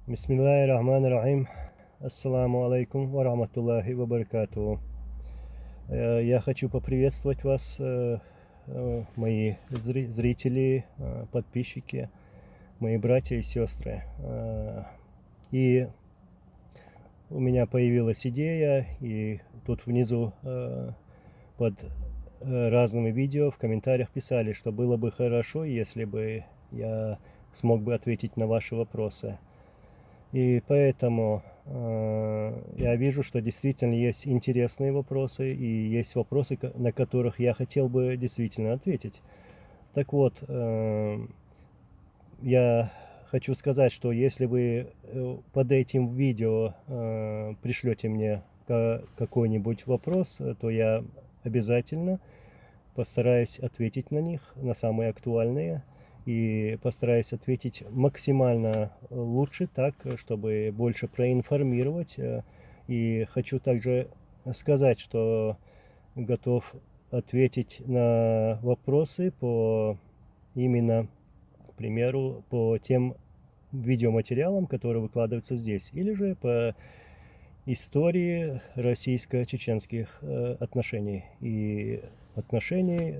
Бисмиллахир-рахманир-рахим. Ассаламу алейкум ва рахматуллахи ва баракатуху. Я хочу поприветствовать вас, мои зрители, подписчики, мои братья и сестры. И у меня появилась идея, и тут внизу под разными видео в комментариях писали, что было бы хорошо, если бы я смог бы ответить на ваши вопросы. И поэтому я вижу, что действительно есть интересные вопросы, и есть вопросы, на которых я хотел бы действительно ответить. Так вот, я хочу сказать, что если вы под этим видео пришлете мне какой-нибудь вопрос, то я обязательно постараюсь ответить на них, на самые актуальные, и постараюсь ответить максимально лучше, так, чтобы больше проинформировать. И хочу также сказать, что готов ответить на вопросы по именно, к примеру, по тем видеоматериалам, которые выкладываются здесь, или же по истории российско-чеченских отношений. И отношений,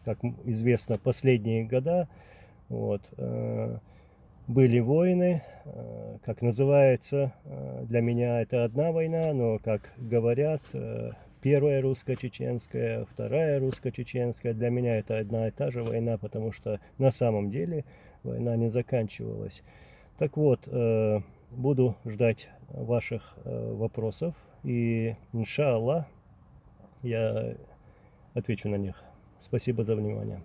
как известно, последние года вот, были войны, как называется, для меня это одна война, но, как говорят, первая русско-чеченская, вторая русско-чеченская, для меня это одна и та же война, потому что на самом деле война не заканчивалась. Так вот, буду ждать ваших вопросов, и, иншаллах, я отвечу на них. Спасибо за внимание.